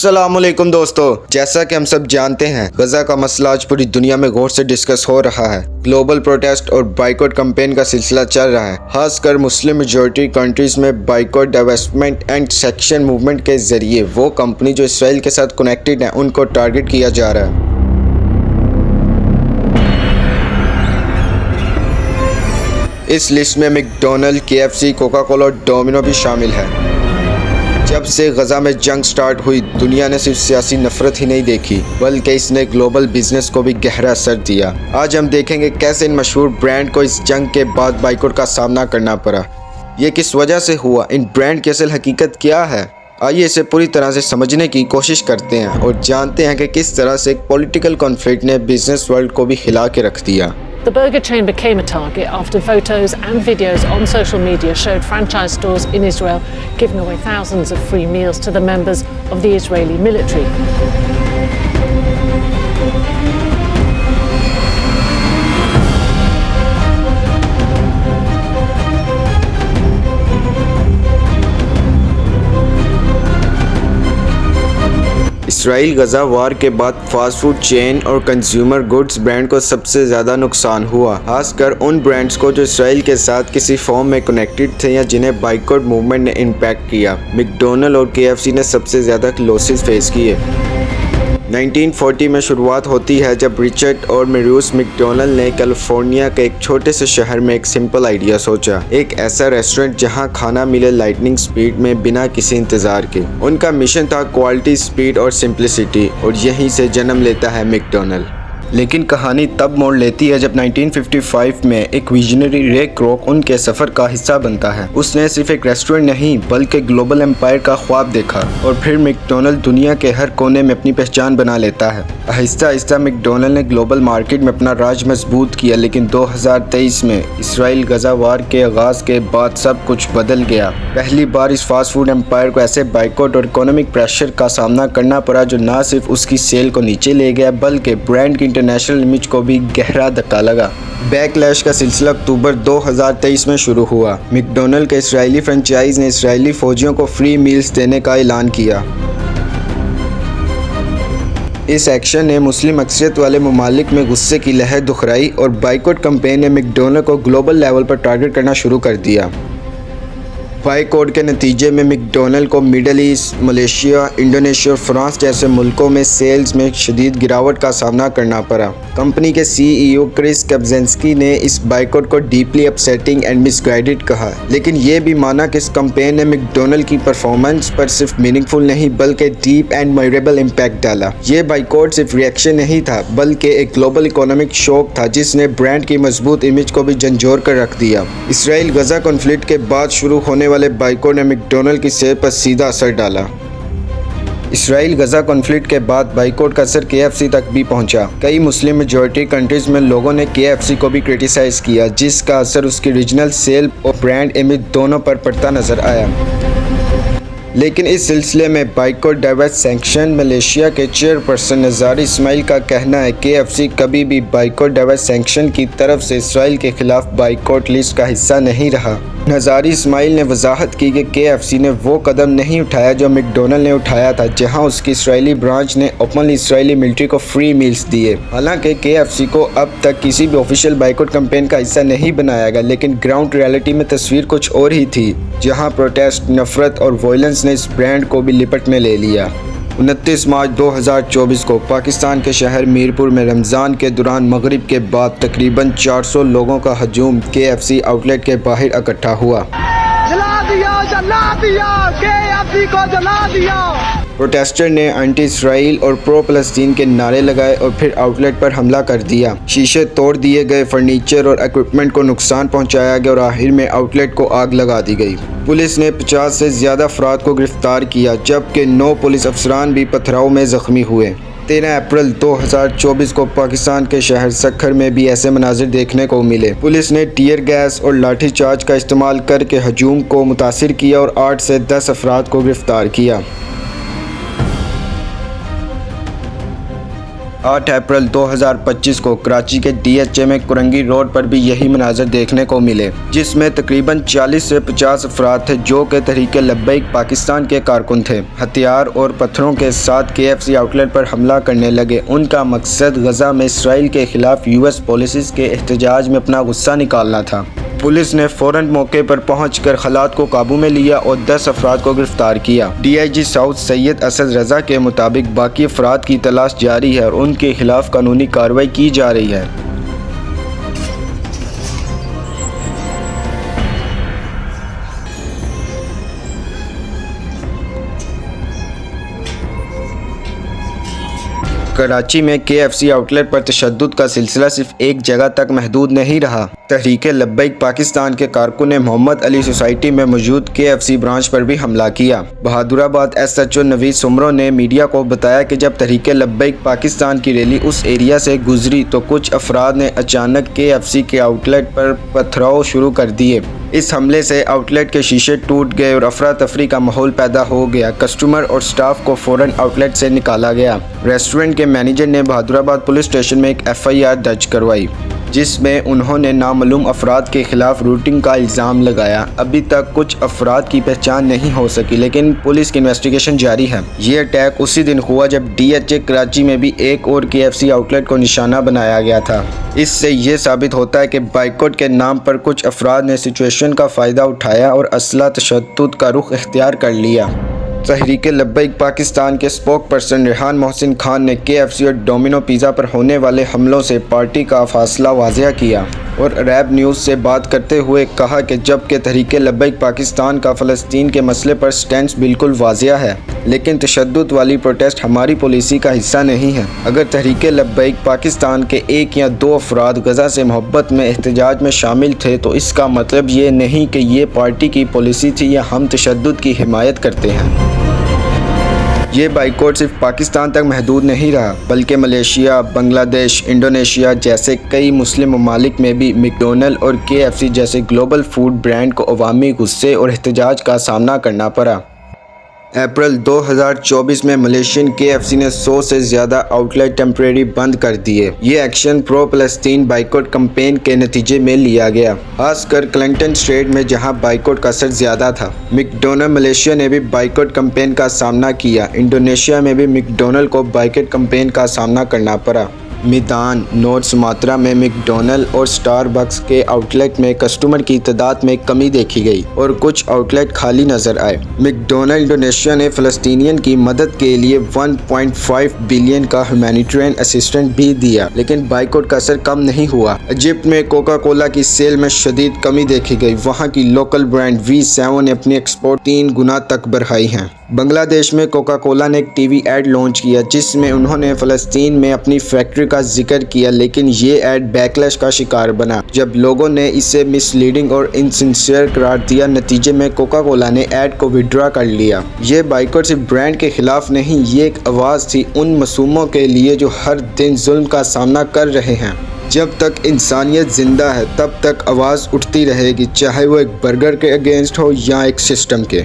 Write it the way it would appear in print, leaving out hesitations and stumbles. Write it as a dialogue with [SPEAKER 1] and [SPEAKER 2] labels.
[SPEAKER 1] अस्सलामुअलैकुम दोस्तों, जैसा कि हम सब जानते हैं गजा का मसला आज पूरी दुनिया में गौर से डिस्कस हो रहा है। ग्लोबल प्रोटेस्ट और बाइकॉट कैंपेन का सिलसिला चल रहा है। खासकर मुस्लिम मेजॉरिटी कंट्रीज में boycott, divestment and section movement के जरिए वो कंपनी जो इसराइल के साथ कनेक्टेड है उनको टारगेट किया जा रहा है। इस लिस्ट में मैकडॉनल्ड, KFC, कोका कोला और डोमिनो भी शामिल है। जब से गजा में जंग स्टार्ट हुई, दुनिया ने सिर्फ सियासी नफरत ही नहीं देखी बल्कि इसने ग्लोबल बिजनेस को भी गहरा असर दिया। आज हम देखेंगे कैसे इन मशहूर ब्रांड को इस जंग के बाद बाइकॉट का सामना करना पड़ा। ये किस वजह से हुआ, इन ब्रांड की असल हकीकत क्या है। आइए इसे पूरी तरह से समझने की कोशिश करते हैं और जानते हैं कि किस तरह से एक पॉलिटिकल कॉन्फ्लिक्ट ने बिजनेस वर्ल्ड को भी हिला के रख दिया।
[SPEAKER 2] The burger chain became a target after photos and videos on social media showed franchise stores in Israel giving away thousands of free meals to the members of the Israeli military.
[SPEAKER 1] Israel Gaza war के बाद fast food chain और consumer goods brand को सबसे ज़्यादा नुकसान हुआ, खासकर उन ब्रांड्स को जो इसराइल के साथ किसी फॉर्म में कनेक्टेड थे या जिन्हें बाइकॉट मूवमेंट ने इम्पैक्ट किया। मैकडॉनल्ड और KFC ने सबसे ज़्यादा लॉसेस फेस किए। 1940 में शुरुआत होती है जब रिचर्ड और मैरूस मैकडॉनल्ड ने कैलिफोर्निया के एक छोटे से शहर में एक सिंपल आइडिया सोचा, एक ऐसा रेस्टोरेंट जहां खाना मिले लाइटनिंग स्पीड में बिना किसी इंतजार के। उनका मिशन था क्वालिटी, स्पीड और सिंप्लिसिटी, और यहीं से जन्म लेता है मैकडॉनल्ड। लेकिन कहानी तब मोड़ लेती है जब 1955 में एक विजनरी रे क्रोक उनके सफ़र का हिस्सा बनता है। उसने सिर्फ एक रेस्टोरेंट नहीं बल्कि ग्लोबल एम्पायर का ख्वाब देखा और फिर मैकडॉनल्ड दुनिया के हर कोने में अपनी पहचान बना लेता है। आहिस्ता आहिस्ता मैकडॉनल्ड ने ग्लोबल मार्केट में अपना राज मजबूत किया, लेकिन 2023 में इसराइल गजा वार के आगाज़ के बाद सब कुछ बदल गया। पहली बार इस फास्ट फूड एम्पायर को ऐसे बाइकॉट और इकोनॉमिक प्रेशर का सामना करना पड़ा जो न सिर्फ उसकी सेल को नीचे ले गया बल्कि ब्रांड की इंटरनेशनल इमेज को भी गहरा धक्का लगा। बैकलैश का सिलसिला अक्टूबर 2023 में शुरू हुआ। मैकडॉनल्ड के इसराइली फ्रेंचाइज ने इसराइली फौजियों को फ्री मील्स देने का ऐलान किया। इस एक्शन ने मुस्लिम अक्सरियत वाले ममालिक में गुस्से की लहर दुखराई और बाइकॉट कैंपेन ने मैकडॉनल्ड को ग्लोबल लेवल पर टारगेट करना शुरू कर दिया। बाइकॉट के नतीजे में मैकडॉनल्ड को मिडल ईस्ट, मलेशिया, इंडोनेशिया और फ्रांस जैसे मुल्कों में सेल्स में शदीद गिरावट का सामना करना पड़ा। कंपनी के CEO क्रिस कब्जेंस्की ने इस बाइकॉट को डीपली अपसेटिंग एंड मिसगाइडेड कहा, लेकिन ये भी माना कि इस कैंपेन ने मैकडॉनल्ड की परफॉर्मेंस पर सिर्फ मीनिंगफुल नहीं बल्कि डीप एंड मेमोरेबल इम्पैक्ट डाला। ये बाइकॉट सिर्फ रिएक्शन नहीं था बल्कि एक ग्लोबल इकोनॉमिक शॉक था जिसने ब्रांड की मजबूत इमेज को भी झंझोर कर रख दिया। इसराइल गजा कॉन्फ्लिक्ट के बाद शुरू होने वाले बाइकॉट ने मैकडॉनल्ड की सेहत पर सीधा असर डाला। इसराइल गजा कॉन्फ्लिक्ट के बाद बाइकॉट का असर KFC तक भी पहुंचा। कई मुस्लिम मेजॉरिटी कंट्रीज में लोगों ने KFC को भी क्रिटिसाइज किया, जिसका असर उसकी रीजनल सेल और ब्रांड इमेज दोनों पर पड़ता नजर आया। लेकिन इस सिलसिले में बाइकॉट डाइवर्स सैंक्शन मलेशिया के चेयरपर्सन नज़ारी इस्माइल का कहना है KFC कभी भी बाइकॉट डाइवर्स सैंक्शन की तरफ से इसराइल के खिलाफ बाइकॉट लिस्ट का हिस्सा नहीं रहा। नज़ारी इस्माइल ने वजाहत की कि KFC ने वो कदम नहीं उठाया जो मैकडॉनल्ड ने उठाया था, जहां उसकी इसराइली ब्रांच ने ओपनली इसराइली मिलिट्री को फ्री मील्स दिए। हालांकि KFC को अब तक किसी भी ऑफिशियल बाइकॉट कैंपेन का हिस्सा नहीं बनाया गया, लेकिन ग्राउंड रियलिटी में तस्वीर कुछ और ही थी, जहां प्रोटेस्ट, नफरत और वायलेंस ने इस ब्रांड को भी लिपट में ले लिया। 29 मार्च 2024 को पाकिस्तान के शहर मीरपुर में रमज़ान के दौरान मगरिब के बाद तकरीबन 400 लोगों का हजूम KFC आउटलेट के बाहर इकट्ठा हुआ।
[SPEAKER 3] जला दिया, KFC को जला दिया।
[SPEAKER 1] प्रोटेस्टर ने एंटी इसराइल और प्रो फलस्तीन के नारे लगाए और फिर आउटलेट पर हमला कर दिया। शीशे तोड़ दिए गए, फर्नीचर और इक्विपमेंट को नुकसान पहुंचाया गया और आखिर में आउटलेट को आग लगा दी गई। पुलिस ने 50 से ज़्यादा अफराद को गिरफ्तार किया, जबकि 9 पुलिस अफसरान भी पथराव में ज़ख्मी हुए। 13 अप्रैल 2024 को पाकिस्तान के शहर सक्खर में भी ऐसे मनाजिर देखने को मिले। पुलिस ने टीयर गैस और लाठी चार्ज का इस्तेमाल करके हजूम को मुतासिर किया और 8 से 10 अफराद को गिरफ्तार किया। 8 अप्रैल 2025 को कराची के DHA में कुरंगी रोड पर भी यही मनाजर देखने को मिले, जिसमें तकरीबन 40 से 50 अफराद थे जो कि तहरीक लब्बैक पाकिस्तान के कारकुन थे। हथियार और पत्थरों के साथ KFC आउटलेट पर हमला करने लगे। उनका मकसद गजा में इसराइल के खिलाफ US पॉलिसीज़ के एहतजाज में अपना गुस्सा निकालना था। पुलिस ने फ़ौरन मौके पर पहुंचकर हालात को काबू में लिया और 10 अफराद को गिरफ्तार किया। DIG साउथ सैयद असद रज़ा के मुताबिक बाकी अफराद की तलाश जारी है और उनके खिलाफ कानूनी कार्रवाई की जा रही है। कराची में KFC आउटलेट पर तशद्दुद का सिलसिला सिर्फ एक जगह तक महदूद नहीं रहा। तहरीक लब्बैक पाकिस्तान के कारकुन ने मोहम्मद अली सोसाइटी में मौजूद KFC ब्रांच पर भी हमला किया। बहादुराबाद SHO नवीद सुमरो ने मीडिया को बताया कि जब तहरीक लब्बैक पाकिस्तान की रैली उस एरिया से गुजरी तो कुछ अफराद ने अचानक KFC के आउटलेट पर पथराव शुरू कर दिए। इस हमले से आउटलेट के शीशे टूट गए और अफरा तफरी का माहौल पैदा हो गया। कस्टमर और स्टाफ को फ़ौरन आउटलेट से निकाला गया। रेस्टोरेंट के मैनेजर ने बहादुराबाद पुलिस स्टेशन में एक FIR दर्ज करवाई, जिसमें उन्होंने नामालूम अफराद के खिलाफ लूटिंग का इल्ज़ाम लगाया। अभी तक कुछ अफराद की पहचान नहीं हो सकी, लेकिन पुलिस की इन्वेस्टिगेशन जारी है। ये अटैक उसी दिन हुआ जब DHA कराची में भी एक और KFC आउटलेट को निशाना बनाया गया था। इससे ये साबित होता है कि बाइकआउट के नाम पर कुछ अफराद ने सिचुएशन का फ़ायदा उठाया और असला तशद्दुद का रुख इख्तियार कर लिया। तहरीक लब्बैक पाकिस्तान के स्पोक पर्सन रेहान मोहसिन खान ने KFC और डोमिनो पिज़्ज़ा पर होने वाले हमलों से पार्टी का फासला वाज़ेह किया और अरब न्यूज़ से बात करते हुए कहा कि जबकि तहरीक लब्बैक पाकिस्तान का फ़लस्तीन के मसले पर स्टैंड बिल्कुल वाज़ेह है, लेकिन तशद्दुद वाली प्रोटेस्ट हमारी पॉलिसी का हिस्सा नहीं है। अगर तहरीक लब्बैक पाकिस्तान के एक या दो अफराद गजा से मोहब्बत में एहतजाज में शामिल थे तो इसका मतलब ये नहीं कि ये पार्टी की पॉलिसी थी या हम तशद्दुद की हिमायत करते हैं। ये बाइकआउट सिर्फ पाकिस्तान तक महदूद नहीं रहा, बल्कि मलेशिया, बांग्लादेश, इंडोनेशिया जैसे कई मुस्लिम ममालिक में भी मैकडॉनल्ड और KFC जैसे ग्लोबल फूड ब्रांड को अवामी गुस्से और एहतजाज का सामना करना पड़ा। अप्रैल 2024 में मलेशियन KFC ने 100 से ज़्यादा आउटलेट टेम्परेरी बंद कर दिए। ये एक्शन प्रो फ़लस्तीन बाइकआउट कैंपेन के नतीजे में लिया गया, खासकर क्लिंटन स्ट्रेट में जहां बाइकआउट का असर ज़्यादा था। मैकडॉनल्ड मलेशिया ने भी बाइकआउट कैंपेन का सामना किया। इंडोनेशिया में भी मैकडॉनल्ड को बाइकआउट कैंपेन का सामना करना पड़ा। मिदान, नॉर्थ सुमात्रा में मैकडॉनल्ड और स्टारबक्स के आउटलेट में कस्टमर की तादाद में कमी देखी गई और कुछ आउटलेट खाली नजर आए। मैकडॉनल्ड इंडोनेशिया ने फ़लस्तीनियन की मदद के लिए 1.5 बिलियन का ह्यूमैनिटेरियन असिस्टेंस भी दिया, लेकिन बाइकआउट का असर कम नहीं हुआ। इजिप्ट में कोका कोला की सेल में शदीद कमी देखी गई। वहाँ की लोकल ब्रांड V7 ने अपनी एक्सपोर्ट 3 गुना तक बढ़ाई है। बांग्लादेश में कोका कोला ने एक TV ऐड लॉन्च किया जिसमें उन्होंने फ़लस्तीन में अपनी फैक्ट्री का जिक्र किया, लेकिन ये ऐड बैकलैश का शिकार बना जब लोगों ने इसे मिसलीडिंग और इनसिंसियर करार दिया। नतीजे में कोका कोला ने ऐड को विड्रॉ कर लिया। ये बाइकआउट सिर्फ ब्रांड के खिलाफ नहीं, ये एक आवाज़ थी उन मासूमों के लिए जो हर दिन जुल्म का सामना कर रहे हैं। जब तक इंसानियत जिंदा है तब तक आवाज़ उठती रहेगी, चाहे वो एक बर्गर के अगेंस्ट हो या एक सिस्टम के।